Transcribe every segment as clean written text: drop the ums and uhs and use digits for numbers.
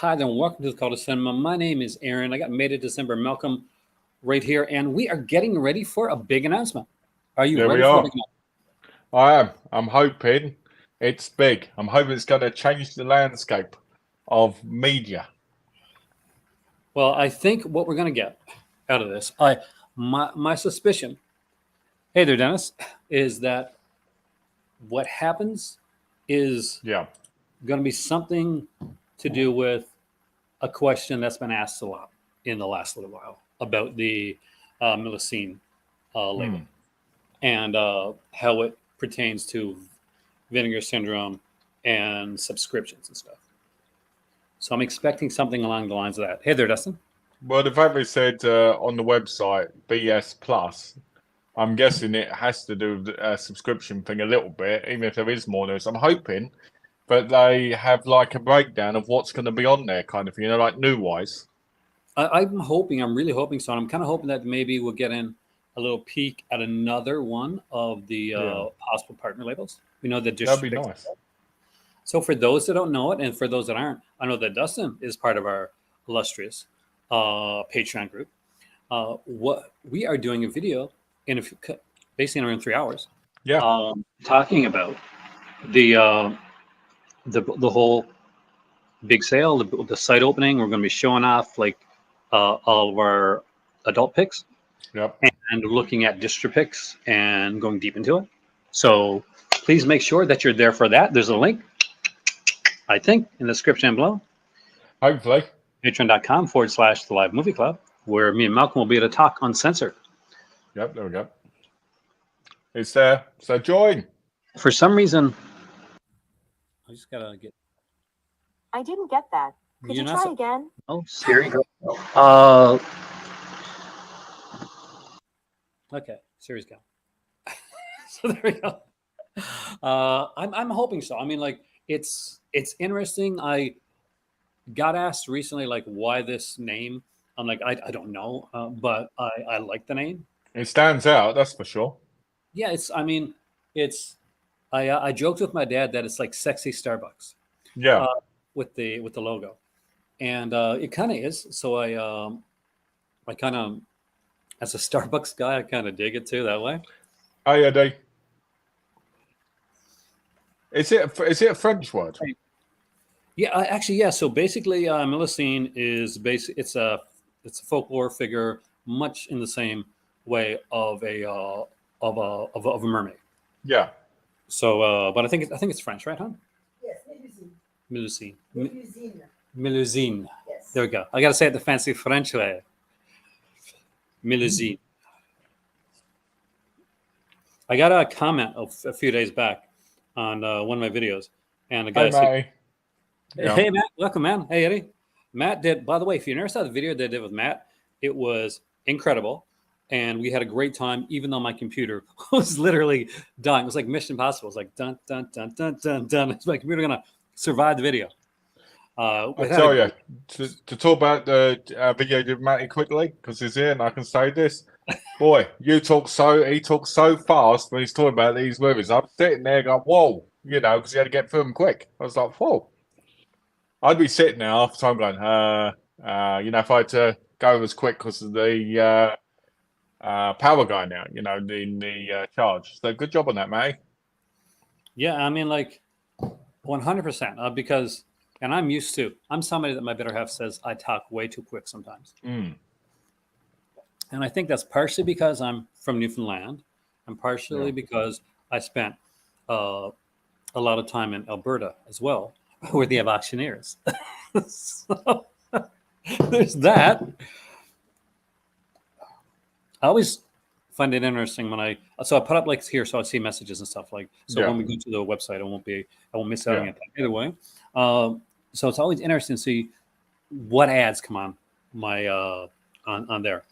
Hi there, and welcome to the Call to Cinema. My name is Aaron. I got May2December Malcolm right here, and we are getting ready for a big announcement. Are you There ready we for a are. big announcement? I am. I'm hoping it's big. I'm hoping it's going to change the landscape of media. Well, I think what we're going to get out of this, my suspicion, hey there, Dennis, is that what happens is Yeah. going to be something to do with a question that's been asked a lot in the last little while about the Millicene label and how it pertains to Vinegar Syndrome and subscriptions and stuff. So I'm expecting something along the lines of that. Hey there, Dustin. Well, the fact they said on the website BS Plus, I'm guessing it has to do with the subscription thing a little bit, even if there is more news. I'm hoping that they have like a breakdown of what's going to be on there, kind of, like new wise. I'm really hoping so. I'm kind of hoping that maybe we'll get in a little peek at another one of the possible partner labels. We know that That'd be nice. So for those that don't know it, and for those that aren't, I know that Dustin is part of our illustrious Patreon group. What we are doing a video in basically around 3 hours. Yeah. Talking about the whole big sale, the site opening. We're going to be showing off like all of our adult picks. Yep. And looking at distro picks and going deep into it. So please make sure that you're there for that. There's a link, I think, in the description below. Hopefully. Patreon.com/The Live Movie Club, where me and Malcolm will be able to talk uncensored. Yep, there we go. It's there. So join. For some reason, I just gotta get. I didn't get that. Could you try again? Oh, Siri. Okay, Siri's gone. So there we go. I'm hoping so. I mean, like it's interesting. I got asked recently, like, why this name? I'm like, I don't know, but I like the name. It stands out, that's for sure. Yeah, I joked with my dad that it's like sexy Starbucks. Yeah. With the logo, and it kind of is. So I kind of, as a Starbucks guy, I kind of dig it too that way. Oh yeah, they. Is it a French word? Yeah, actually, yeah. So basically, Millicene is it's a folklore figure, much in the same way of a mermaid. Yeah. So, but I think it's French, right, hon? Yes, Millicene. Melusine. Yes. There we go. I got to say it the fancy French way. Millicene. I got a comment a few days back on one of my videos, and the guy said, "Hey Matt, welcome, man. Hey Eddie." Matt did. By the way, if you never saw the video they did with Matt, it was incredible, and we had a great time. Even though my computer was literally dying, it was like Mission Impossible. It was like dun dun dun dun dun dun. Is my computer gonna survive the video? I tell you, to talk about the video with Matty quickly, because he's here and I can say this. Boy, he talks so fast when he's talking about these movies. I'm sitting there going, whoa, because he had to get through them quick. I was like, whoa. I'd be sitting there after time going, if I had to go as quick because of the power guy now, in the charge. So good job on that, Matty. Yeah, I mean, like 100%, because... And I'm used to. I'm somebody that my better half says I talk way too quick sometimes. And I think that's partially because I'm from Newfoundland, and partially because I spent a lot of time in Alberta as well, where they have auctioneers. So there's that. I always find it interesting when I put up like here, so I see messages and stuff like. So when we go to the website, I won't miss out on anything either way. So it's always interesting to see what ads come on my on there.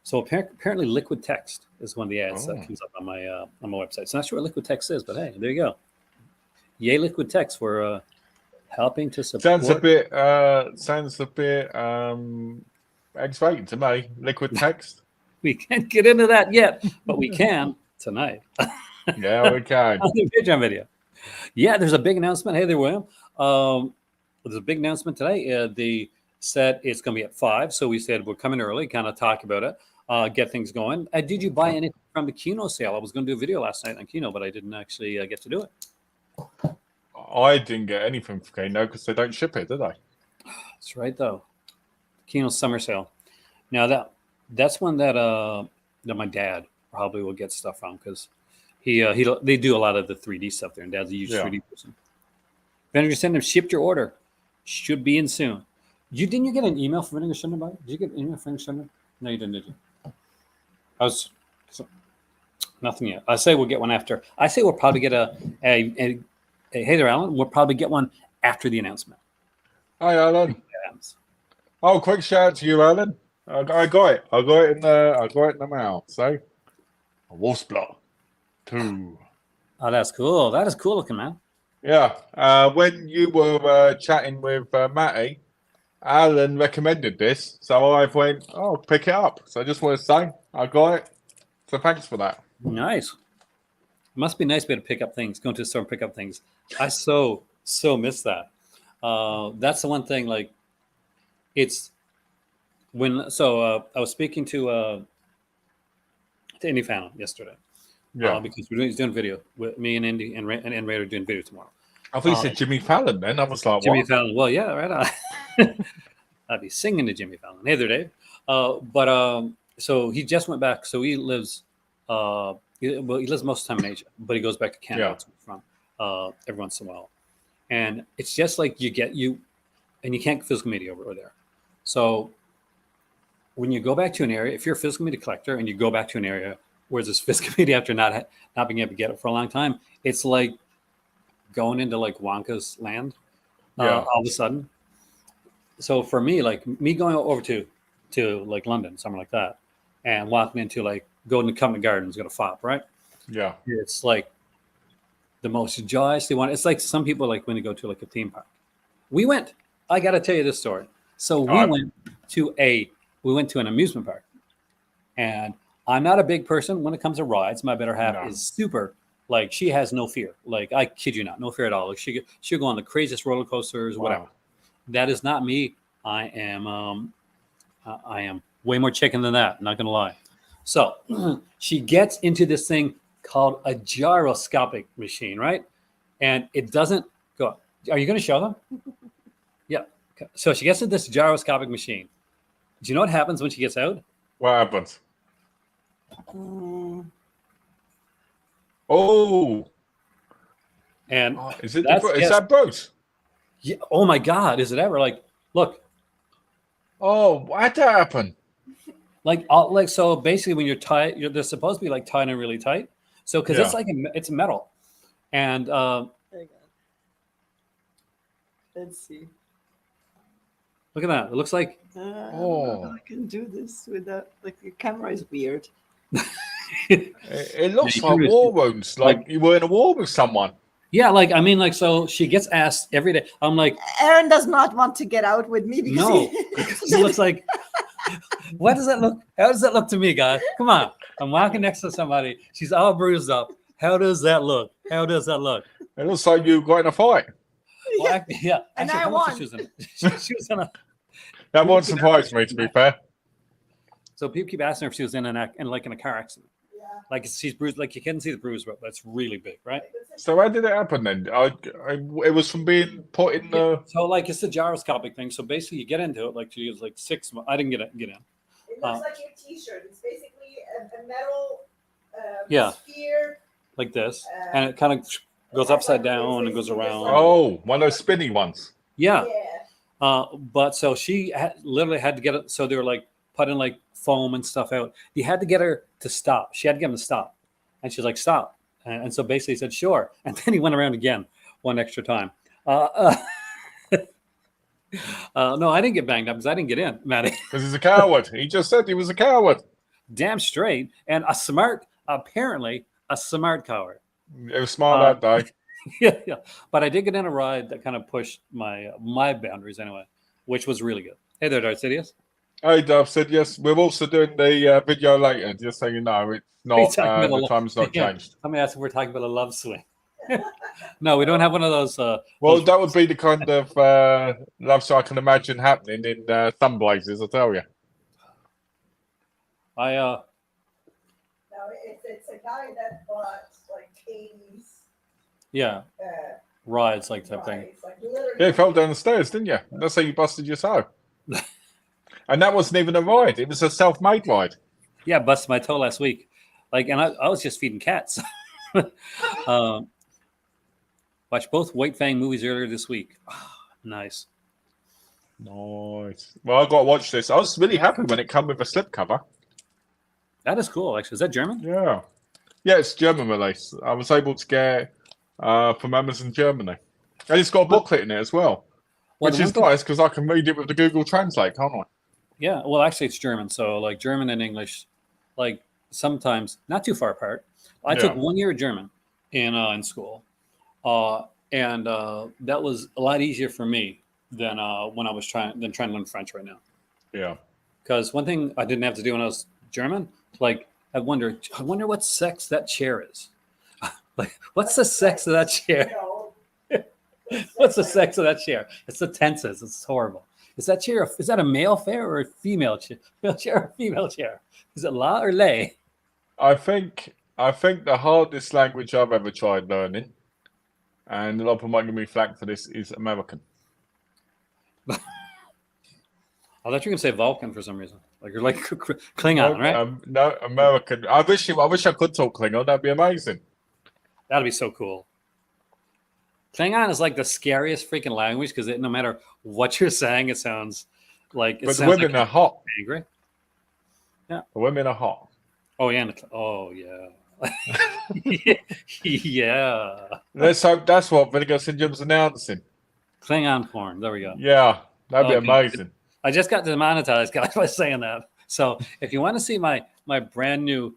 So apparently, liquid text is one of the ads that comes up on my website. So I'm not sure what liquid text is, but hey, there you go. Yay, liquid text for helping to support. Sounds a bit X-rated to me. Liquid text. We can't get into that yet, but we can tonight. Yeah, we can. On the Patreon video. Yeah, there's a big announcement. Hey there, William. there's a big announcement today. They said it's going to be at 5. So we said we're coming early, kind of talk about it, get things going. Did you buy anything from the Kino sale? I was going to do a video last night on Kino, but I didn't actually get to do it. I didn't get anything for Kino because they don't ship it, do they? That's right, though. Kino summer sale. Now that's one that my dad probably will get stuff from because they do a lot of the 3D stuff there, and Dad's a huge 3D person. Vinegar Syndrome shipped your order. Should be in soon. Didn't you get an email from Vinegar Syndrome about it? Did you get an email from Vinegar Syndrome? No, you didn't, did you? Nothing yet. I say we'll get one after. I say we'll probably get a hey there, Alan. We'll probably get one after the announcement. Hi, Alan. Oh, quick shout out to you, Alan. I got it. I got it in the mail. So, a Wolf's Blood 2. Oh, that's cool. That is cool looking, man. Yeah. When you were chatting with Matty, Alan recommended this, so I went, "Oh, pick it up." So I just want to say I got it. So thanks for that. Nice. It must be nice to be able to pick up things, go into the store and pick up things. I so miss that. That's the one thing. Like, it's when. So I was speaking to Indy Fallon yesterday. Yeah. Because he's doing video with me and Indy and Ray are doing video tomorrow. I thought you said Jimmy Fallon then. I was like, Jimmy what? Fallon. Well, yeah, right on. I'd be singing to Jimmy Fallon. Hey there, Dave. So he just went back. So he lives he lives most of the time in Asia, but he goes back to Canada from every once in a while. And it's just like you and you can't get physical media over there. So when you go back to an area, if you're a physical media collector and you go back to an area where there's physical media after not being able to get it for a long time, it's like going into like Wonka's land all of a sudden. So for me, like me going over to like London, somewhere like that, and walking into like going to Covent Garden is going to FOP, right? Yeah. It's like the most joyous they want. It's like some people like when they go to like a theme park. I got to tell you this story. So we went to an amusement park, and I'm not a big person when it comes to rides. My better half is super. Like, she has no fear. Like, I kid you not, no fear at all. Like, she'll go on the craziest roller coasters, whatever. That is not me. I am way more chicken than that. Not gonna lie. So she gets into this thing called a gyroscopic machine, right? And it doesn't go. Are you gonna show them? Yeah. Okay. So she gets into this gyroscopic machine. Do you know what happens when she gets out? What happens? Oh, and is that Bruce? Yeah. Oh my God! Is it ever? Like, look. Oh, why'd that happen? So basically, when you're tied, they're supposed to be like tied in really tight. So because it's like it's metal, and let's see. Look at that! It looks like. I can do this without the camera is weird. It looks like war wounds, like you were in a war with someone. Yeah, so she gets asked every day. I'm like, Aaron does not want to get out with me because it looks like. What does that look? How does that look to me, guys? Come on, I'm walking next to somebody. She's all bruised up. How does that look? How does that look? It looks like you got in a fight. Well, yeah, and I won. She was in a. That won't surprise me, to be fair. So people keep asking her if she was in a car accident. Yeah. Like she's bruised, like you can't see the bruise, but that's really big, right? So how did it happen then? It was from being put in the. So like it's the gyroscopic thing. So basically, you get into it. Like she was like 6 months. I didn't get in. It looks like your T-shirt. It's basically a metal sphere. Like this, and it kind of goes upside down and goes around. Oh, one of those spinny ones. Yeah. But so she literally had to get it. So they were like putting like foam and stuff out. You had to get her to stop. She had to get him to stop. And she's like, stop. And so basically he said, sure. And then he went around again one extra time. No, I didn't get banged up because I didn't get in, Matty. Because he's a coward. He just said he was a coward. Damn straight. And apparently a smart coward. It was smart that day. Yeah. But I did get in a ride that kind of pushed my boundaries anyway, which was really good. Hey there, Darth Sidious. Hey, Dove said yes. We're also doing the video later, just so you know. It's not, the time's not changed. Somebody asked if we're talking about a love swing. No, we don't have one of those. Well, that would be the kind of love story I can imagine happening in Thumb Blazers, I tell you. No, it's a guy that bought like 80s. Yeah. Rides, like type thing. Like literally. Yeah, you fell down the stairs, didn't you? That's how you busted your toe. And that wasn't even a ride; it was a self-made ride. Yeah, busted my toe last week. Like, and I was just feeding cats. Watched both White Fang movies earlier this week. Oh, nice. Nice. Well, I got to watch this. I was really happy when it came with a slipcover. That is cool, actually. Is that German? Yeah. Yeah, it's German release. I was able to get from Amazon Germany. And it's got a booklet in it as well. Which is nice because I can read it with the Google Translate, can't I? Yeah, well, actually, it's German. So, like, German and English, like, sometimes not too far apart. I took 1 year of German in school. And that was a lot easier for me than when I was trying to learn French right now. Yeah. Because one thing I didn't have to do when I was German, like, I wonder what sex that chair is. Like, what's the sex of that chair? What's the sex of that chair? It's the tenses. It's horrible. Is that chair? Is that a male chair or a female chair? Male chair or female chair? Is it la or lay? I think the hardest language I've ever tried learning, and a lot of people might give me flack for this, is American. I thought you were going to say Vulcan for some reason. Like you're like Klingon, right? No, American. I wish I could talk Klingon. That'd be amazing. That'd be so cool. Klingon is like the scariest freaking language because no matter what you're saying, it sounds like. But the women are hot. Angry. Yeah. The women are hot. Oh yeah. Oh yeah. Yeah. Let's hope that's what Vinegar Syndrome's announcing. Klingon porn. There we go. Yeah, that'd be amazing. I just got demonetized, guys, by saying that. So if you want to see my brand new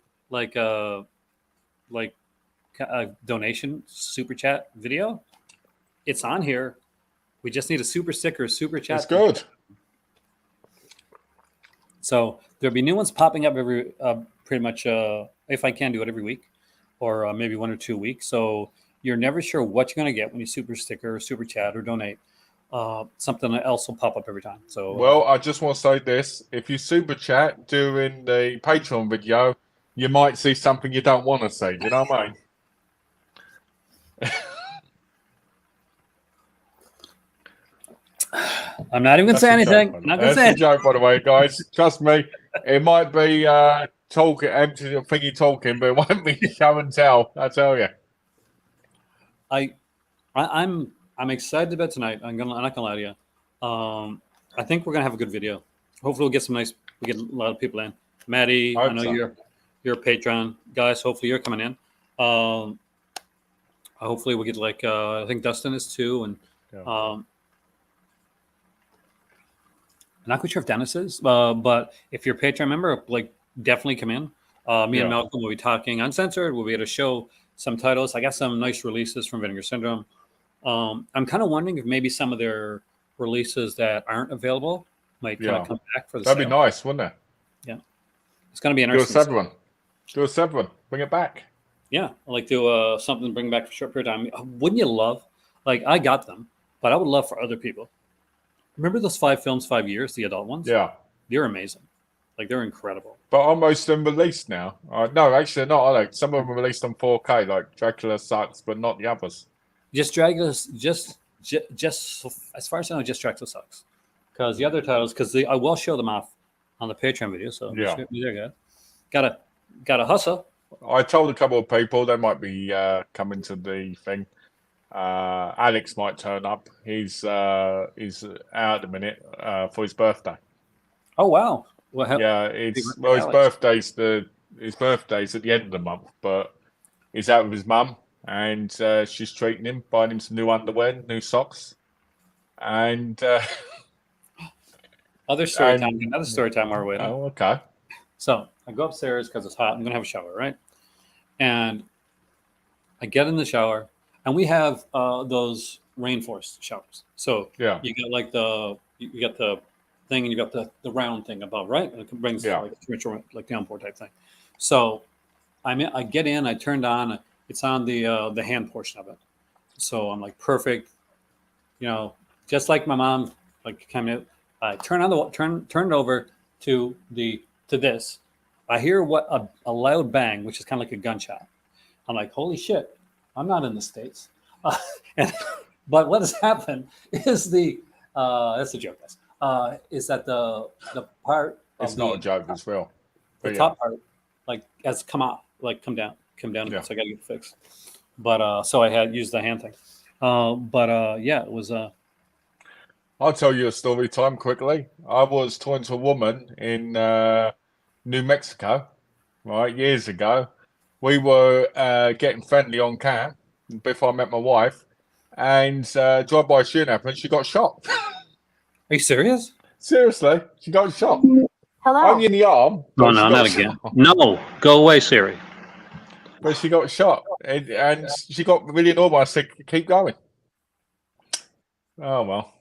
donation super chat video, it's on here. We just need a super sticker, super chat. It's good. So there'll be new ones popping up every pretty much if I can do it every week, or maybe 1 or 2 weeks. So you're never sure what you're going to get when you super sticker, or super chat, or donate. Something else will pop up every time. So well, I just want to say this: if you super chat during the Patreon video, you might see something you don't want to see. You know what I mean? I'm not even going to say anything. I'm not going to say anything. That's a joke, by the way, guys. Trust me, it might be talking, empty thingy talking, but it won't be show and tell. I tell you. I'm excited about tonight. I'm not gonna lie to you. I think we're gonna have a good video. Hopefully, we get a lot of people in. Maddie, I know you're a patron, guys. Hopefully, you're coming in. Hopefully, we get I think Dustin is too, and I'm not quite sure if Dennis is, but if you're a Patreon member, definitely come in. Me and Malcolm will be talking uncensored. We'll be able to show some titles. I got some nice releases from Vinegar Syndrome. I'm kind of wondering if maybe some of their releases that aren't available might kind of come back for the That'd sale. be nice, wouldn't it? Yeah. It's going to be interesting. Do a separate one. Bring it back. Yeah. Do something to bring back for a short period of time. Wouldn't you love, I got them, but I would love for other people. Remember those 5 films, 5 years, the adult ones? Yeah. They're amazing. They're incredible. But almost them released now. No, actually not. Some of them are released on 4K, like Dracula sucks, but not the others. Just Dracula, just as far as I know, just Dracula sucks. Because the other titles, I will show them off on the Patreon video. So yeah, there, guys. Gotta hustle. I told a couple of people they might be coming to the thing. Alex might turn up. He's out at the minute for his birthday. Oh wow! Well, his birthday's at the end of the month, but he's out with his mum. And she's treating him, buying him some new underwear, new socks, and another story time while we're waiting. Oh, okay. So I go upstairs because it's hot. I'm gonna have a shower, right? And I get in the shower, and we have those rainforest showers. So yeah, you get you got the thing, and you got the round thing above, right? And it brings like downpour type thing. So I get in, I turned on. It's on the hand portion of it. So I'm like, perfect. You know, just like my mom, like kind of turn it over to this. I hear a loud bang, which is kind of like a gunshot. I'm like, holy shit, I'm not in the States. But what has happened is that's a joke, guys. Is that the part it's not a joke as well. The top part, like, has come out, like come down a bit, so I got to get it fixed. But so I had used the hand thing. Yeah, it was. I'll tell you a story time quickly. I was talking to a woman in New Mexico, right, years ago. We were getting friendly on camp before I met my wife, and drive-by shooting happened. She got shot. Are you serious? Seriously, she got shot. Hello. Only in the arm. Oh, no, not again. No, go away, Siri. But she got shot, and she got really annoyed. I said, "Keep going." Oh well.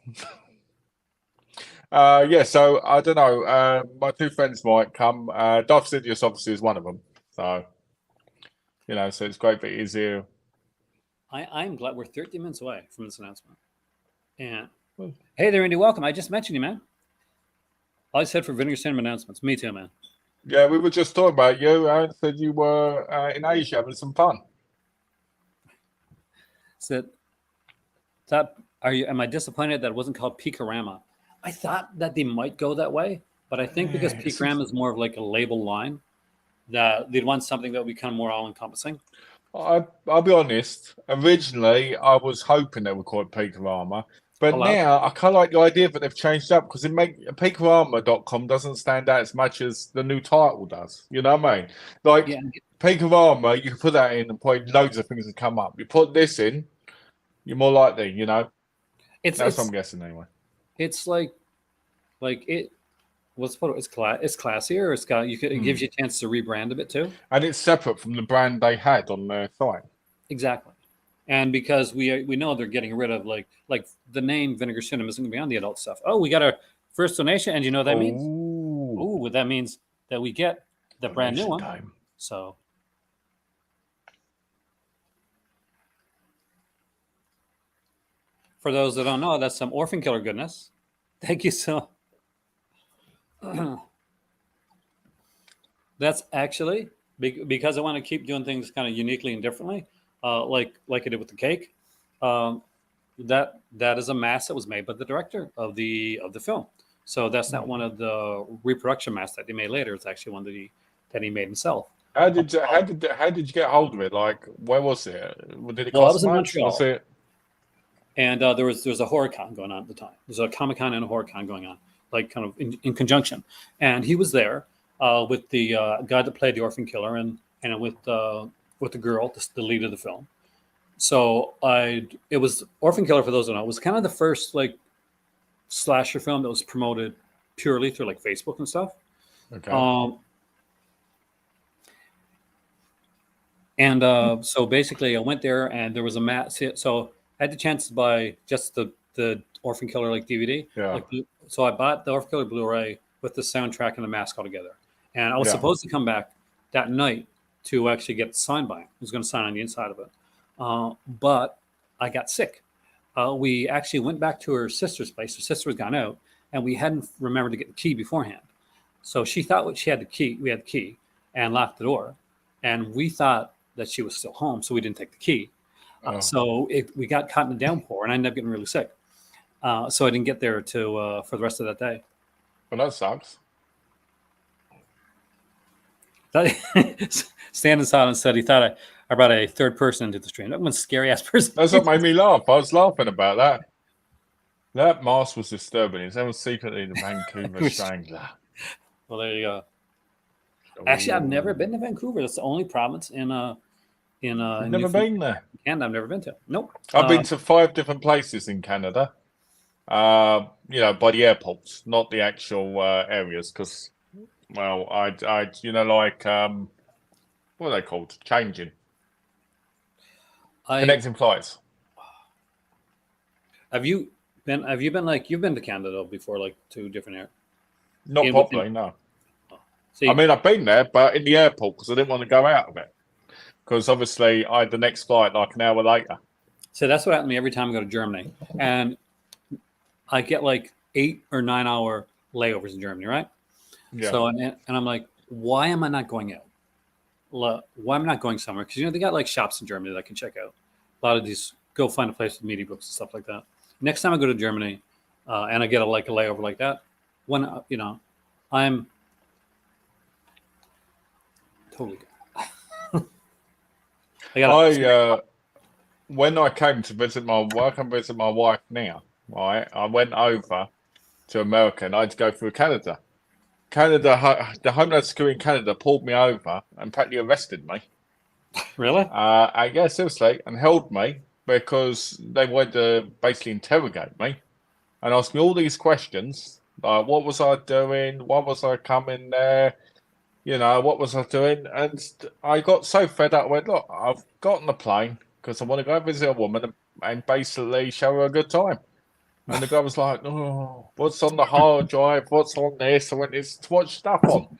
Yeah. So I don't know. My two friends might come. Darth Sidious obviously is one of them. So you know, so it's great that he's here. I'm glad we're 13 minutes away from this announcement. And hey there, Andy. Welcome. I just mentioned you, man. All I said for Vinegar Syndrome announcements. Me too, man. Yeah, we were just talking about you. I said you were in Asia having some fun. Am I disappointed that it wasn't called Peakorama? I thought that they might go that way, but I think because Peakorama is more of like a label line, that they'd want something that would be kind of more all-encompassing. I'll be honest. Originally, I was hoping they would call it Peakorama. But now I kind of like the idea that they've changed up because Peakorama.com doesn't stand out as much as the new title does. You know what I mean? Like Peakorama, you can put that in and probably loads of things will come up. You put this in, you're more likely, you know. That's what I'm guessing anyway. It's like it. It's classier. It gives you a chance to rebrand a bit too. And it's separate from the brand they had on their site. Exactly. And because we know they're getting rid of like the name Vinegar Syndrome isn't going to be on the adult stuff. Oh, we got our first donation, and you know what that means? Ooh, that means that we get the brand new one. Time. So for those that don't know, that's some Orphan Killer goodness. Thank you so. That's actually because I want to keep doing things kind of uniquely and differently. Like I did with the cake, that is a mask that was made by the director of the film. So that's not one of the reproduction masks that they made later. It's actually one that he made himself. How did you get hold of it? Like, where was it? Did it cost I was in much? Montreal. Was it? And there was a horror con going on at the time. There's a Comic Con and a horror con going on, like kind of in conjunction. And he was there with the guy that played the Orphan Killer and with the girl, the lead of the film. So it was Orphan Killer, for those who don't know, it was kind of the first like slasher film that was promoted purely through like Facebook and stuff. Okay. So basically I went there and there was a mat. So I had the chance to buy just the Orphan Killer like DVD. Yeah. So I bought the Orphan Killer Blu-ray with the soundtrack and the mask all together. And I was supposed to come back that night to actually get signed by him. He was going to sign on the inside of it. But I got sick. We actually went back to her sister's place. Her sister was gone out, and we hadn't remembered to get the key beforehand. So she thought she had the key. We had the key and locked the door. And we thought that she was still home, so we didn't take the key. So we got caught in the downpour, and I ended up getting really sick. So I didn't get there for the rest of that day. Well, that sucks. Stan in silence said he thought I brought a third person into the stream. That one's scary ass person. That's what made me laugh. I was laughing about that. That mask was disturbing. That was secretly the Vancouver Strangler. Well, there you go. Actually, I've never been to Vancouver. That's the only province in never been there. Canada, I've never been to. Nope. I've been to 5 different places in Canada. By the airports, not the actual areas, because, well, what are they called? Changing. Connecting flights. Have you been you've been to Canada before, like to different areas? Not properly, no. See, I mean, I've been there, but in the airport because I didn't want to go out of it. because obviously I had the next flight like an hour later. So that's what happened to me every time I go to Germany, and I get like 8 or 9 hour layovers in Germany, right? Yeah. So and I'm like, why am I not going out? Why am I not going somewhere? Because they got like shops in Germany that I can check out. A lot of these, go find a place with media books and stuff like that. Next time I go to Germany, and I get a layover like that, when I'm totally good. When I came to visit my work and visit my wife now, right, I went over to America and I had to go through Canada. The Homeland Security in Canada pulled me over and practically arrested me. Really? Yeah, seriously, and held me because they wanted to basically interrogate me and ask me all these questions, like what was I doing, why was I coming there, what was I doing? And I got so fed up. I went, look, I've got on the plane because I want to go visit a woman and basically show her a good time. And the guy was like, oh, what's on the hard drive? What's on this? I went, it's to watch stuff on.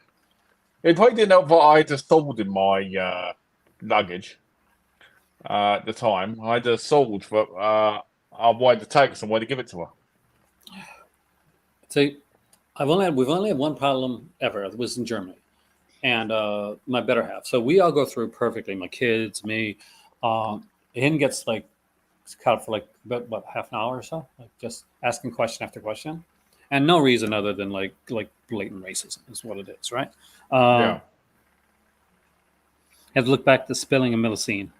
It probably didn't help that I just stored in my luggage at the time. I had a sword, but I wanted to take it and wanted to give it to her. See, we've only had one problem ever. It was in Germany, and my better half. So we all go through perfectly. My kids, me. Ian gets like caught for like about half an hour or so, like just asking question after question, and no reason other than like blatant racism is what it is, right? Yeah. Have to look back to spilling a Millicene.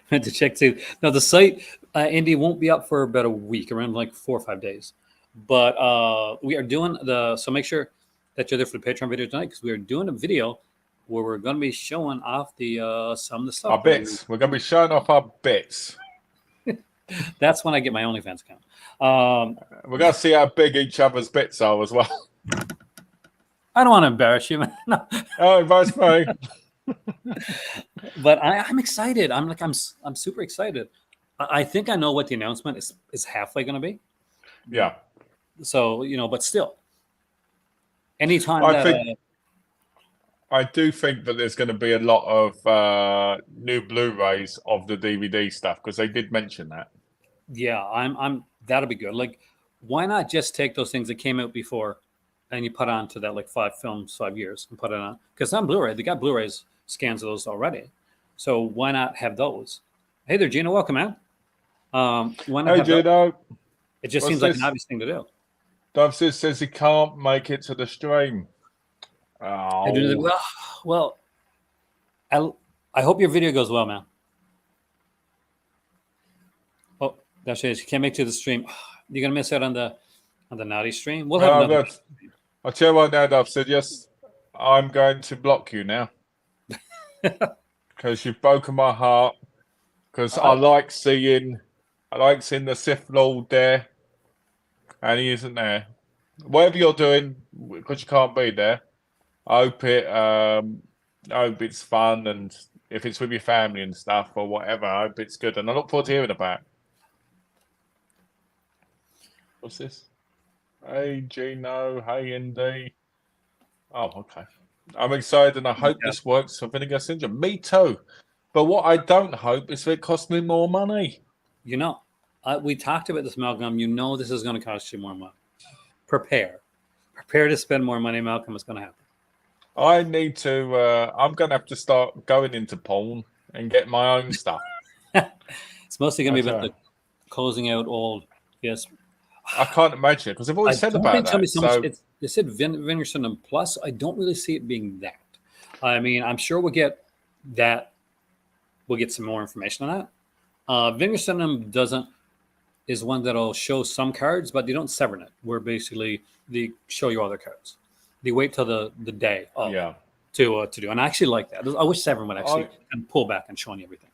Had to check too. Now the site, Indy, won't be up for about a week, around like 4 or 5 days. But we are doing so make sure that you're there for the Patreon video tonight, because we are doing a video where we're going to be showing off some of the stuff. Our bits. We're going to be showing off our bits. That's when I get my OnlyFans account. We're going to see how big each other's bits are as well. I don't want to embarrass you, man. No. Oh, embarrass me. But I'm excited. I'm super excited. I think I know what the announcement is halfway going to be. Yeah. So, but still, anytime I do think that there's going to be a lot of new Blu-rays of the DVD stuff, because they did mention that. Yeah, I'm that'll be good. Like, why not just take those things that came out before and you put on to that like 5 years and put it on? Because on Blu-ray, they got Blu-rays scans of those already. So why not have those? Hey there, Gino, welcome out. Why not? Hey, Gino. It just seems like an obvious thing to do. Dove says he can't make it to the stream. Oh. Well, I hope your video goes well, man. Oh, that's it. You can't make it to the stream. You're gonna miss out on the naughty stream. We'll have another. I'll tell you what now, Dove said, yes, I'm going to block you now. Because you've broken my heart. Because I like seeing the Sith Lord there, and he isn't there. Whatever you're doing, because you can't be there, I hope it's fun, and if it's with your family and stuff or whatever, I hope it's good, and I look forward to hearing about it. What's this? Hey Gino, hey Indy. Oh, okay. I'm excited, and I hope this works for Vinegar Syndrome. Me too. But what I don't hope is that it costs me more money. We talked about this, Malcolm. This is going to cost you more money. Prepare to spend more money, Malcolm. It's going to happen. I need to. I'm going to have to start going into porn and get my own stuff. It's mostly going to be about the closing out old. Yes. I can't imagine, because they've always said about that. They said Vinegar Syndrome Plus. I don't really see it being that. I mean, I'm sure we'll get that. We'll get some more information on that. Vinegar Syndrome is one that'll show some cards, but they don't sever it. Where basically they show you all their cards. They wait till the day to do. And I actually like that. I wish Severn would actually pull back and show you everything.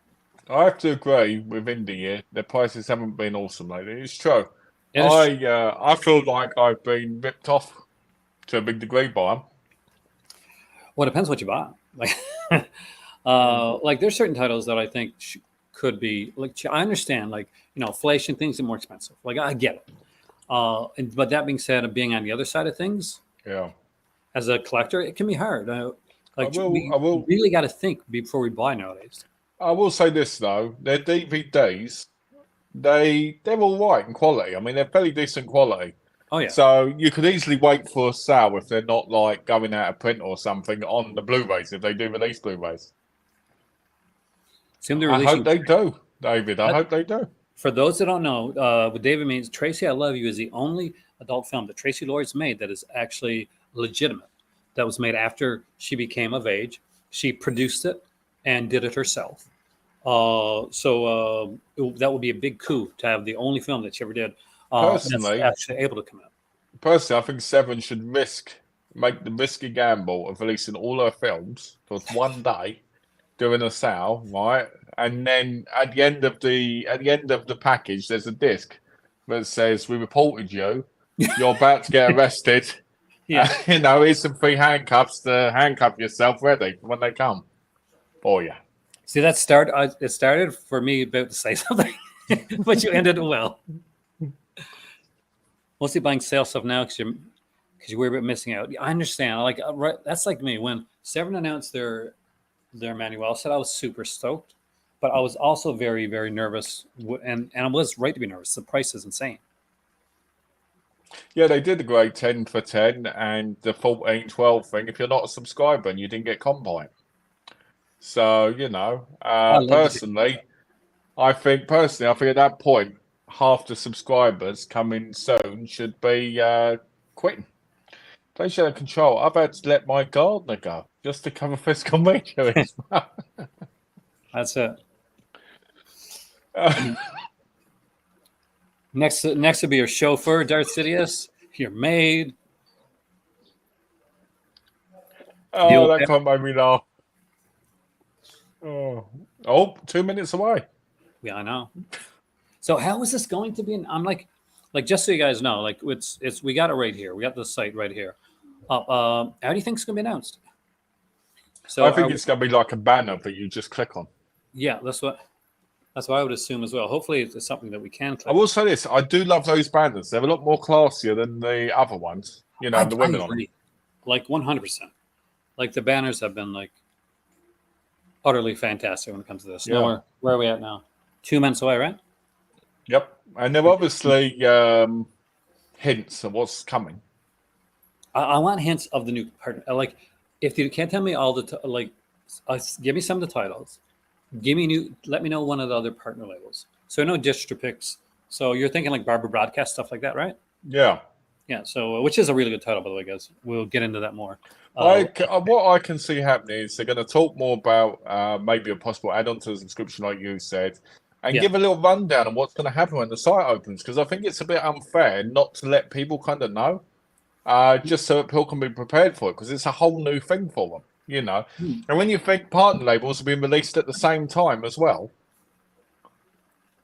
I have to agree with Indy here. The prices haven't been awesome lately. It's true. I feel like I've been ripped off to a big degree by them. Well, it depends what you buy. Like there's certain titles that I think could be like, I understand, like, inflation, things are more expensive. Like, I get it. But that being said, being on the other side of things, yeah, as a collector, it can be hard. Like I we will really got to think before we buy nowadays. I will say this though, their DVDs, they're all right in quality. I mean, they're fairly decent quality. Oh yeah. So you could easily wait for a sale if they're not like going out of print or something on the Blu-rays if they do release Blu-rays. I hope they do, David. I hope they do. For those that don't know, what David means, Tracy I Love You is the only adult film that Tracy Lords made that is actually legitimate. That was made after she became of age. She produced it and did it herself. So that would be a big coup to have the only film that she ever did Personally, that's actually able to come out. Personally, I think Seven should make the risky gamble of releasing all her films for one day, doing a sale, right? And then at the end of the package, there's a disc that says, "We reported you. You're about to get arrested. Yeah, here's some free handcuffs to handcuff yourself ready when they come for you." See, it started for me about to say something, but you ended it well. Mostly buying sale stuff now because you worry about missing out. I understand. That's like me when Seven announced their manual. I said I was super stoked, but I was also very, very nervous, and I was right to be nervous. The price is insane. Yeah, they did the great 10 for 10 and the 14-12 thing if you're not a subscriber and you didn't get Combine. So, personally, I think at that point, half the subscribers coming soon should be quitting. PlayStation Control, I've had to let my gardener go just to cover physical media. That's it. Next would be your chauffeur, Darth Sidious, your maid. Oh, that can't make me laugh. Oh, 2 minutes away. Yeah, I know. So how is this going to be? I'm like just so you guys know, like it's we got it right here. We got the site right here. How do you think it's going to be announced? So I think it's going to be like a banner that you just click on. Yeah, that's what I would assume as well. Hopefully, it's something that we can click. I will say this: I do love those banners. They're a lot more classier than the other ones. The women on them. Like 100%. Like the banners have been like utterly fantastic when it comes to this. Yeah. Now where are we at now? 2 months away, right? Yep, and they're obviously hints of what's coming. I want hints of the new partner. Like, if you can't tell me all the give me some of the titles. Let me know one of the other partner labels. So I know Distropix. So you're thinking like Barber Broadcast, stuff like that, right? Yeah. Yeah. So which is a really good title, by the way, guys. We'll get into that more. What I can see happening is they're going to talk more about maybe a possible add-on to the subscription, like you said, and give a little rundown on what's going to happen when the site opens. Because I think it's a bit unfair not to let people kind of know, just so that people can be prepared for it. Because it's a whole new thing for them. And when you think partner labels have been released at the same time as well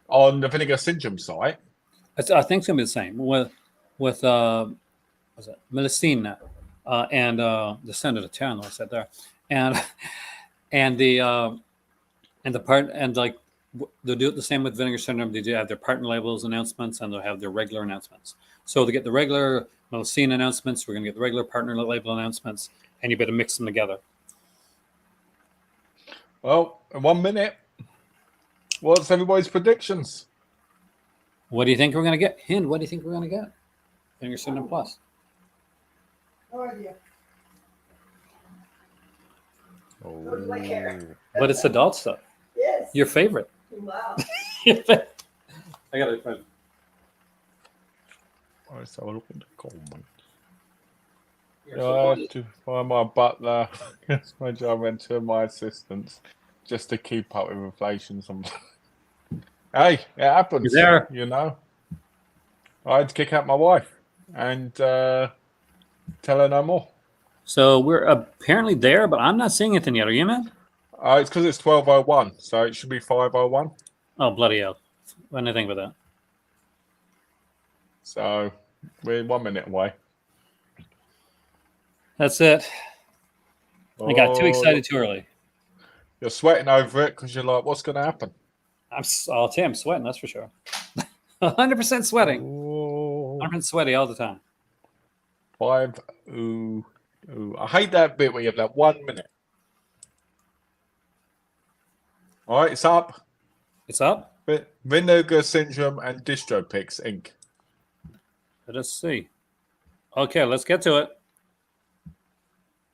on the Vinegar Syndrome site, I think it's gonna be the same with what's it, Melisina and the Senator Town, I said there, and the part and like they'll do it the same with Vinegar Syndrome. They do have their partner labels announcements and they'll have their regular announcements. So they get the regular Melisina announcements, we're gonna get the regular partner label announcements, and you better mix them together. Well, in 1 minute, what's everybody's predictions? What do you think we're going to get? Hind, what do you think we're going to get? Vinegar Syndrome Plus. No idea. Oh. Like hair. But it's adult stuff. Yes. Your favorite. Wow. I got it. Let's have a look at the comment. I have to find my butler. That's my job, and two of my assistants, just to keep up with inflation. Hey, it happens. You're there. I had to kick out my wife and tell her no more. So we're apparently there, but I'm not seeing anything yet. Are you, man? It's because it's 12:01, so it should be 5:01. Oh, bloody hell. What do you think about that? So we're 1 minute away. That's it. I got too excited too early. You're sweating over it because you're like, what's going to happen? I'll tell you, I'm sweating, that's for sure. 100% sweating. 100% sweaty all the time. 5. Ooh. I hate that bit where you have that 1 minute. All right, it's up. It's up. Vinegar Syndrome and DistroPix Inc. Let us see. Okay, let's get to it.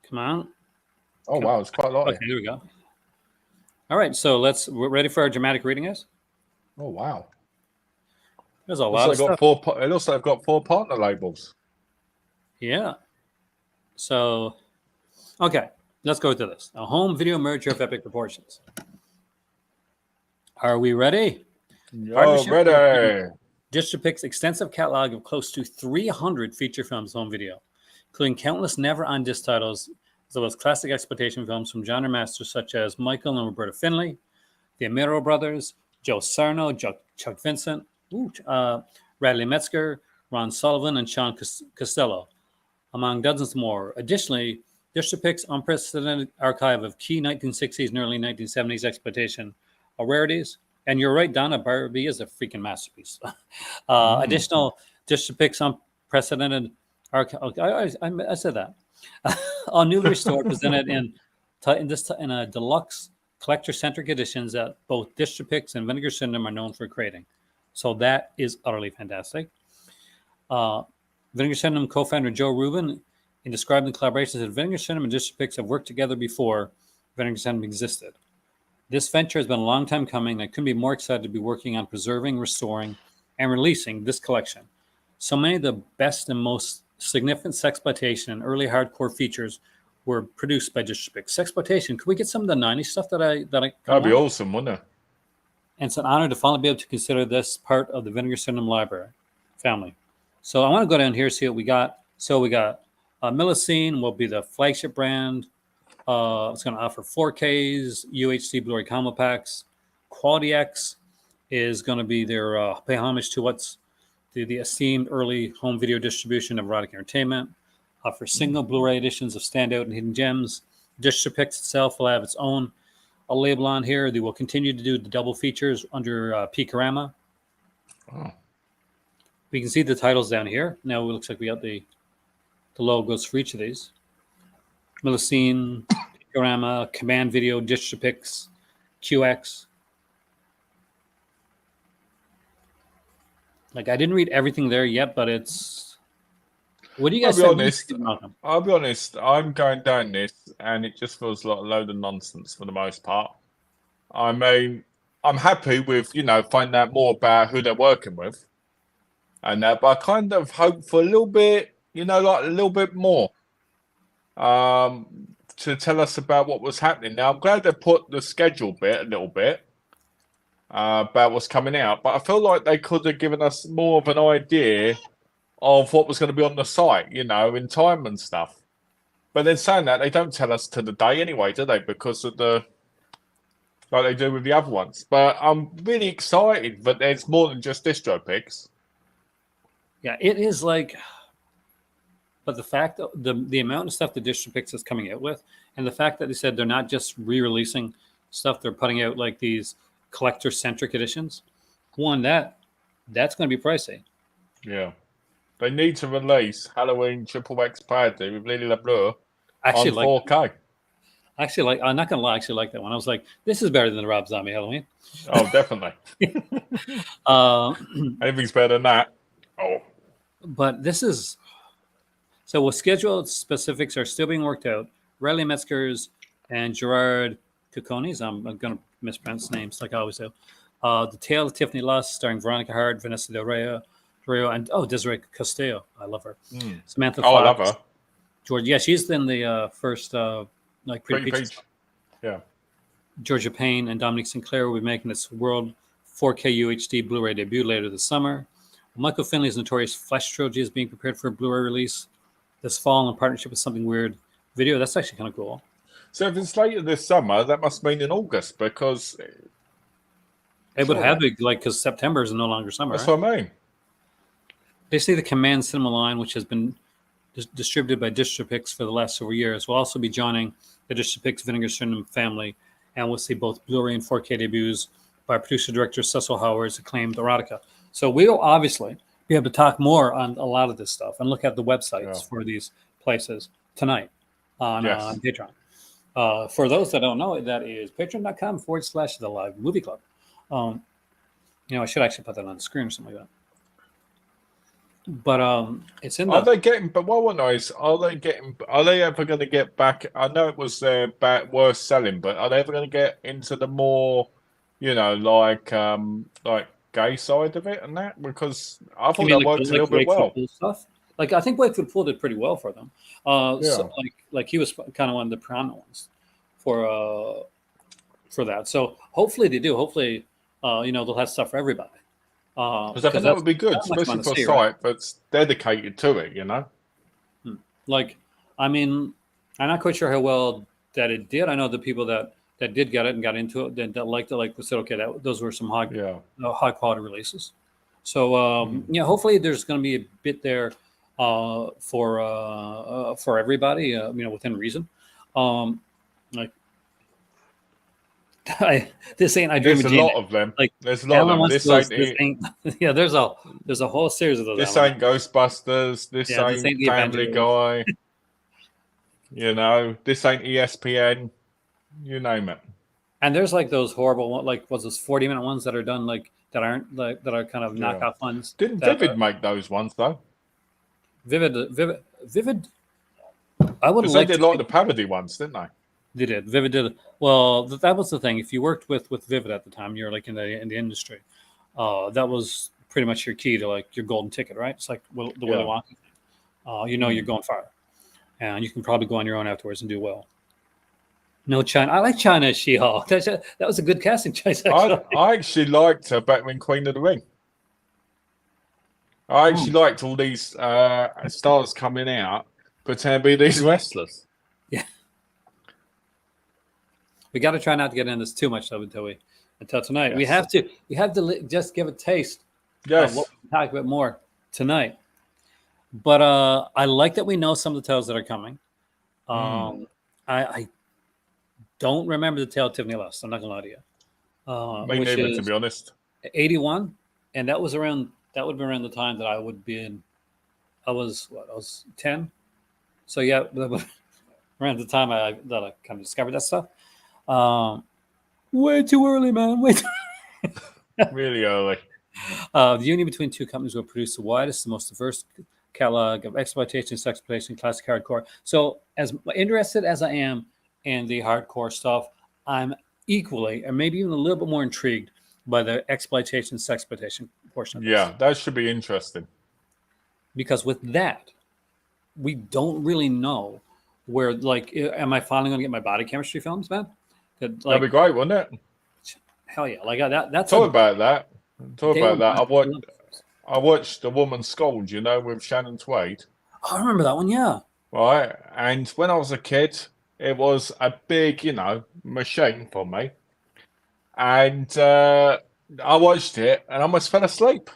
Come on. Oh, wow, it's quite a lot. Okay, here we go. All right, so we're ready for our dramatic reading, guys? Oh, wow. There's a lot of stuff. It looks like I've got 4 partner labels. Yeah. So, okay, let's go to this. A home video merger of epic proportions. Are we ready? You're ready. DistroPix's extensive catalog of close to 300 feature films home video, including countless never-on-disc titles, as well as classic exploitation films from genre masters such as Michael and Roberta Finley, the Amiro brothers, Joe Sarno, Chuck Vincent, Radley Metzger, Ron Sullivan, and Sean Costello, among dozens more. Additionally, DistroPix's unprecedented archive of key 1960s and early 1970s exploitation rarities. And you're right, Donna, Barbie is a freaking masterpiece. Additional DistroPix's unprecedented archive. I said that. All newly restored, presented in a deluxe collector-centric editions that both DistroPix and Vinegar Syndrome are known for creating. So that is utterly fantastic. Vinegar Syndrome co-founder Joe Rubin, in describing the collaborations, said Vinegar Syndrome and DistroPix have worked together before Vinegar Syndrome existed. This venture has been a long time coming, and I couldn't be more excited to be working on preserving, restoring, and releasing this collection. So many of the best and most significant sexploitation and early hardcore features were produced by DistroPix. Sexploitation, could we get some of the 90s stuff that'd be awesome, wouldn't it? And it's an honor to finally be able to consider this part of the Vinegar Syndrome library family. So I want to go down here and see what we got. So we got Millicene will be the flagship brand. It's going to offer 4Ks, UHD Blu-ray combo packs. Quality X is going to be their pay homage to what's the esteemed early home video distribution of erotic entertainment. Offer single Blu-ray editions of standout and hidden gems. DistroPix itself will have its own label on here. They will continue to do the double features under Peakorama. Oh. We can see the titles down here. Now it looks like we got the logos for each of these. Millicene, Peakorama, Command Video, DistroPix, QX. Like, I didn't read everything there yet, but it's... What do you guys think? I'll be honest. I'm going down this, and it just feels like a load of nonsense for the most part. I mean, I'm happy with, finding out more about who they're working with, and that, but I kind of hope for a little bit, like a little bit more. To tell us about what was happening. Now, I'm glad they put the schedule a little bit about what's coming out, but I feel like they could have given us more of an idea of what was going to be on the site, in time and stuff. But then saying that, they don't tell us to the day anyway, do they? Because of like they do with the other ones. But I'm really excited that there's more than just DistroPix. Yeah, it is like... But the fact that the amount of stuff that DistroPix is coming out with, and the fact that they said they're not just re-releasing stuff, they're putting out like these collector-centric editions. One, that's going to be pricey. Yeah. They need to release Halloween Triple X Party with Lily LeBleur on 4K. I'm not going to lie, I actually like that one. I was like, this is better than the Rob Zombie Halloween. Oh, definitely. Anything's better than that. Oh. But this is... So with schedule specifics are still being worked out. Riley Metzger's and Gerard Cocconi's, I'm going to mispronounce names like I always do. The Tale of Tiffany Luss, starring Veronica Hart, Vanessa Del Rio, and Desiree Castillo. I love her. Samantha Fox. I love her. Georgia, yeah, she's in the first Pretty Peach. Yeah. Georgia Payne and Dominique Sinclair will be making its world 4K UHD Blu-ray debut later this summer. Michael Finley's notorious Flesh trilogy is being prepared for a Blu-ray release this fall in partnership with Something Weird Video. That's actually kind of cool. So if it's later this summer, that must mean in August, because it would have to, because September is no longer summer. That's what I mean. They say the Command Cinema line, which has been distributed by DistroPix for the last several years, will also be joining the DistroPix Vinegar Syndrome family, and we'll see both Blu-ray and 4K debuts by producer-director Cecil Howard's acclaimed erotica. So we'll obviously be able to talk more on a lot of this stuff and look at the websites for these places tonight on Patreon. For those that don't know, that is patreon.com/The Live Movie Club. I should actually put that on the screen or something like that. But it's in the. Are they getting? But what I want to know is, are they ever going to get back? I know it was their worst selling, but are they ever going to get into the more, like gay side of it and that? Because I thought that worked a little bit well. Stuff. Like I think Wakefield Pool did pretty well for them. So like he was kind of one of the prominent ones for that. So hopefully they do. Hopefully, they'll have stuff for everybody. Because I think that would be good, especially for a site that's dedicated to it. Like, I mean, I'm not quite sure how well that it did. I know the people that did get it and got into it that liked it, like said, okay, those were some high quality releases. So hopefully there's going to be a bit there for everybody, within reason. This ain't I Dream There's of a Jeanette. lot of them. Like there's a lot of them. This ain't yeah. There's a whole series of those. This ain't Ghostbusters. This ain't Family Guy. This ain't ESPN. You name it. And there's like those horrible ones, like was those 40-minute ones that are done like that aren't like that are kind of knockoff ones. Didn't Vivid make those ones though? Vivid. I would like they did like the parody ones, didn't they? They did. Vivid did. Well, that was the thing. If you worked with Vivid at the time, you're like in the industry. That was pretty much your key to like your golden ticket, right? It's like the Willy Wonka thing. You're going far, and you can probably go on your own afterwards and do well. No China. I like China as She-Hulk. That was a good casting choice. Actually. I actually liked her back when Queen of the Ring. I actually liked all these stars coming out pretending to be these wrestlers. Yeah. We got to try not to get into this too much though until tonight. Yes. We have to just give a taste. Yes. Of what we talk about more tonight. But I like that we know some of the tales that are coming. I don't remember the tale of Tiffany Lust. I'm not gonna lie to you. Me neither, to be honest. 81, and that would have been around the time that I would be in. I was 10. So yeah, around the time that I kind of discovered that stuff. Way too early, man. Way too really early. The union between two companies will produce the widest, the most diverse catalog of exploitation, sexploitation, classic hardcore. So, as interested as I am in the hardcore stuff, I'm equally, or maybe even a little bit more intrigued by the exploitation, sexploitation portion of this. Yeah, that should be interesting. Because with that, we don't really know where, like, am I finally going to get my body chemistry films, man? That'd be great, wouldn't it? Hell yeah! Like that's Talk about that. I watched The Woman Scold, with Shannon Tweed. Oh, I remember that one. Yeah. Right, and when I was a kid, it was a big, machine for me, and I watched it and I almost fell asleep.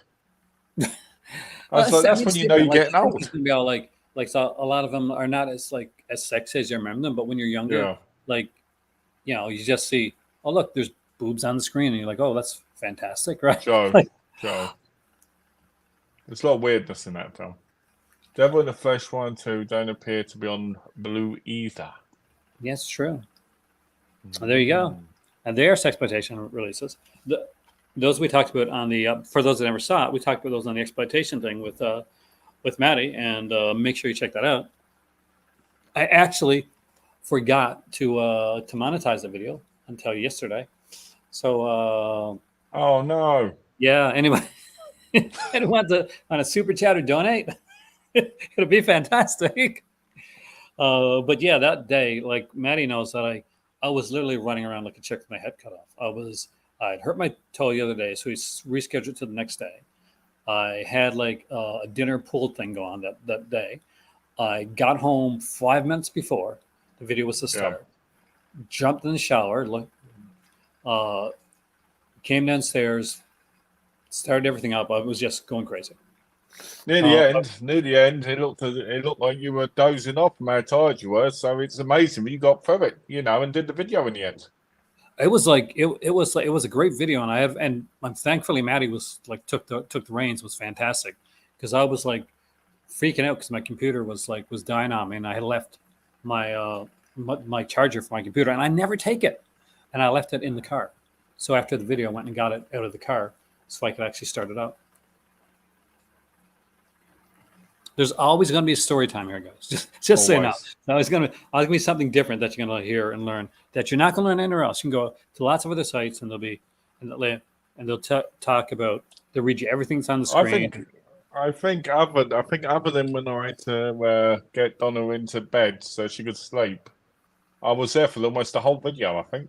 I was like, that's when you know you're getting old. It's gonna be all like so a lot of them are not as sexy as you remember them, but when you're younger, you just see, oh look, there's boobs on the screen, and you're like, oh, that's fantastic, right? Joe. There's a lot of weirdness in that film. Devil in the Flesh 1 and 2 don't appear to be on Blue either. Yes, true. So there you go. And they are sexploitation releases. Those we talked about on the for those that never saw it, we talked about those on the exploitation thing with Maddie, and make sure you check that out. I actually forgot to monetize the video until yesterday. So oh no. Yeah, anyway. Anyone on a super chat or donate? It'll be fantastic. But yeah, that day, like Maddie knows that I was literally running around like a chick with my head cut off. I'd hurt my toe the other day, so we rescheduled it to the next day. I had like a dinner pool thing go on that day. I got home 5 minutes before the video was to start. Jumped in the shower, came downstairs, started everything up. I was just going crazy. Near the end, it looked like you were dozing off from how tired you were. So it's amazing, but you got through it, and did the video in the end. It was like it was a great video, and I'm thankfully Maddie was like took the reins, was fantastic, because I was like freaking out because my computer was dying on me, and I had left my my charger for my computer, and I never take it, and I left it in the car. So after the video, I went and got it out of the car so I could actually start it up. There's always going to be a story time here, guys. Just say no. There's always going to be something different that you're going to hear and learn that you're not going to learn anywhere else. You can go to lots of other sites, and they'll talk about. They'll read you everything that's on the screen. I think other than when I had to get Donna into bed so she could sleep, I was there for almost the whole video. I think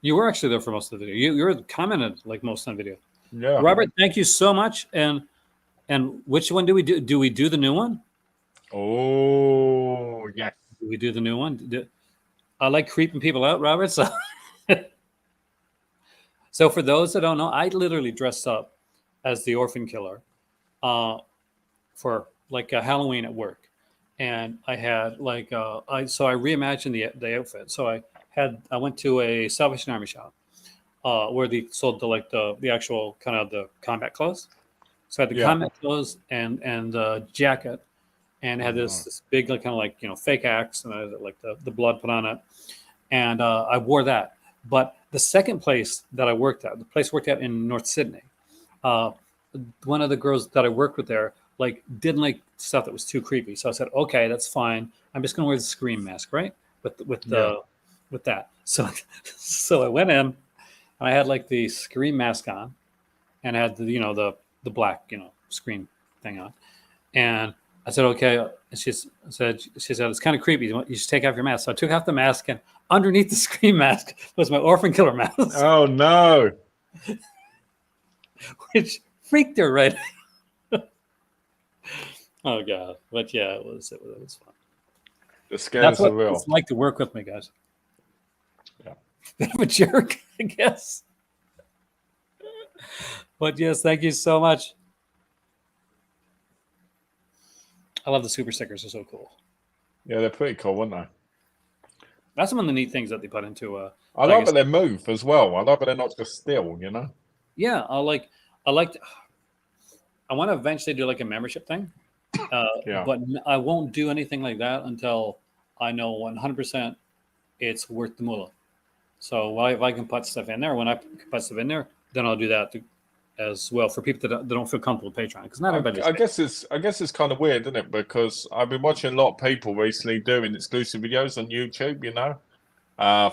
you were actually there for most of the video. You were commented like most of the video. Yeah, Robert, thank you so much. And which one do we do? Do we do the new one? Oh, yes. Do we do the new one? I like creeping people out, Robert. So for those that don't know, I literally dressed up as the Orphan Killer for like a Halloween at work. And I had like, so I reimagined the outfit. So I went to a Salvation Army shop where they sold the actual kind of the combat clothes. So I had the combat clothes and the jacket, and had this big kind of like fake axe, and I had like the blood put on it, and I wore that. But the second place that I worked at, the place I worked at in North Sydney, one of the girls that I worked with there didn't like stuff that was too creepy. So I said, okay, that's fine. I'm just gonna wear the Scream mask, right? With that. So I went in, and I had like the Scream mask on, and I had the black, Scream thing on. And I said, okay. And she said, it's kind of creepy. You should take off your mask. So I took off the mask, and underneath the Scream mask was my Orphan Killer mask. Oh, no. Which freaked her right. Oh, God. But yeah, it was fun. The scares are real. It's like to work with me, guys. Yeah. Bit of a jerk, I guess. But yes, thank you so much. I love the super stickers; they're so cool. Yeah, they're pretty cool, aren't they? That's one of the neat things that they put into. I like that they move as well. I like that they're not just still. Yeah, I like. I want to eventually do like a membership thing, but I won't do anything like that until I know 100% it's worth the moolah. So if I can put stuff in there, when I put stuff in there, then I'll do that as well for people that don't feel comfortable with Patreon, because not everybody. I guess it's kind of weird, isn't it? Because I've been watching a lot of people recently doing exclusive videos on YouTube,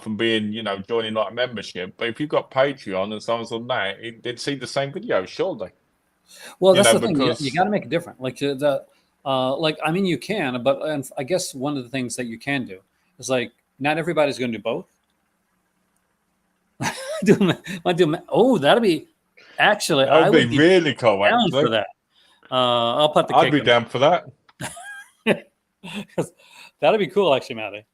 from being joining like a membership. But if you've got Patreon and someone's on that, they'd see the same video, surely. Well, that's the thing. You got to make it different. Like you can, but I guess one of the things that you can do is not everybody's going to do both. That'd be. Actually, I would be really cool. Down for that. I'll put the. I'd be down for that. That'd be cool, actually, Matty.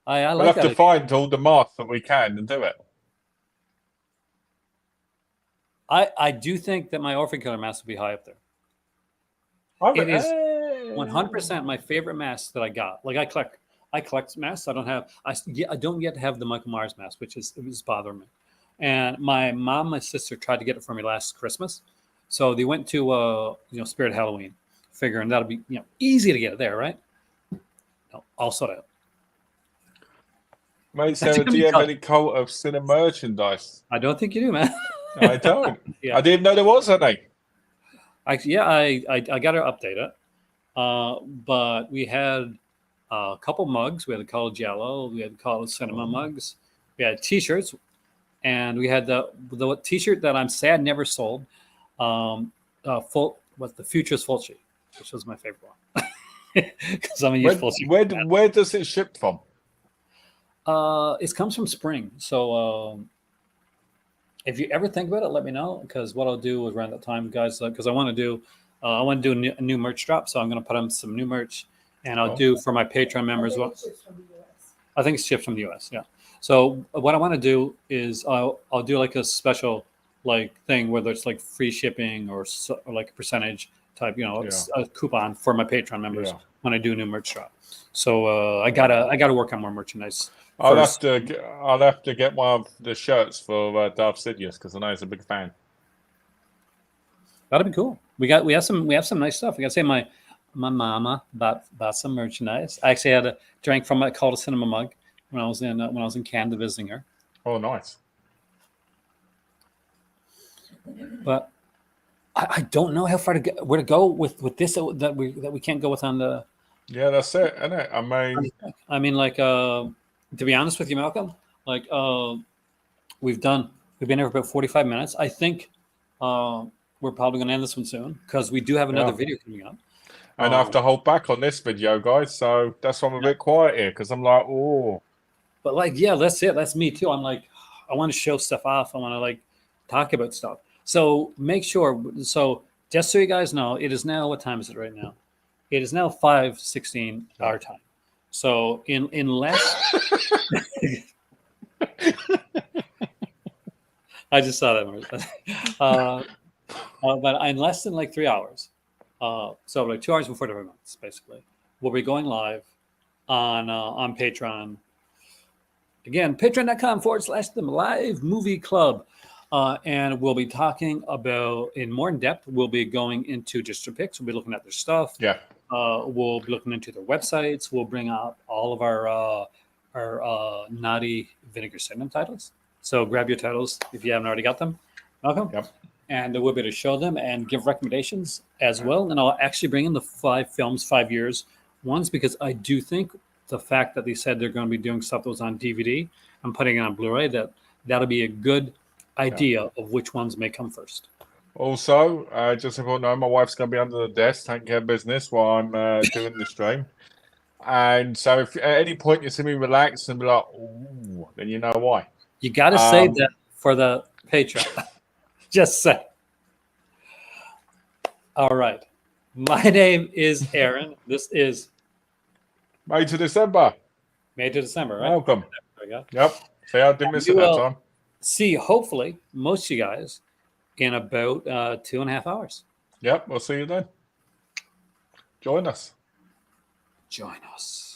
I we'll like have to find all the masks that we can and do it. I do think that my Orphan Killer mask will be high up there. It is 100% my favorite mask that I got. Like I collect masks. I don't yet have the Michael Myers mask, which is bothering me. And my mom, my sister tried to get it for me last Christmas. So they went to Spirit Halloween, figuring that'll be easy to get it there, right? No, all sold out. Mate, Sarah, do you have any Cult of Sin merchandise? I don't think you do, man. I don't. Yeah. I didn't know there was any. I got to update it. But we had a couple mugs. We had the Cult of Jello. We had the Cult of Cinema mugs. We had T-shirts. And we had the T-shirt that I'm sad never sold. The Future's Fulci, which was my favorite one. Because I'm a huge Fulci. Where does it ship from? It comes from Spring. So if you ever think about it, let me know. Because what I'll do around that time, guys, because I want to do a new merch drop. So I'm going to put on some new merch, and I'll do for my Patreon members. I think it's shipped from the US. Yeah. So what I want to do is I'll do like a special thing, whether it's like free shipping or like a percentage type, a coupon for my Patreon members when I do a new merch drop. So I gotta work on more merchandise. I'll have to get one of the shirts for Darth Sidious, because I know he's a big fan. That'd be cool. We have some nice stuff. I gotta say my mama bought some merchandise. I actually had a drink from it called a cinema mug when I was in Canada visiting her. Oh, nice. But I don't know how far to go, where to go with this that we can't go with on the. Yeah, that's it, isn't it? I mean, like to be honest with you, Malcolm, like we've been here for about 45 minutes. I think we're probably going to end this one soon because we do have another video coming up. And I have to hold back on this video, guys. So that's why I'm a bit quiet here because I'm like, oh. But like, yeah, that's it. That's me too. I'm like, I want to show stuff off. I want to like talk about stuff. So make sure. So just so you guys know, it is now. What time is it right now? It is now 5:16 our time. So in less. I just saw that. But in less than like 3 hours. So like 2 hours before the months, basically, we'll be going live on Patreon. Again, patreon.com/the Live Movie Club. And we'll be talking about in more in depth. We'll be going into District Picks. We'll be looking at their stuff. Yeah. We'll be looking into their websites. We'll bring up all of our naughty Vinegar Syndrome titles. So grab your titles if you haven't already got them. Welcome. Yep. And we'll be able to show them and give recommendations as well. And I'll actually bring in the 5 films, 5 years ones, because I do think the fact that they said they're going to be doing stuff that was on DVD and putting it on Blu-ray, that'll be a good idea of which ones may come first. Also, just so you know, my wife's going to be under the desk taking care of business while I'm doing the stream. And so if at any point you see me relax and be like, ooh, then you know why. You got to save that for the Patreon. Just say. All right. My name is Aaron. This is May2December. May2December, right? Welcome. There we go. Yep. See, I didn't miss it that time. See, hopefully, most of you guys in about 2.5 hours. Yep. We'll see you then. Join us. Join us.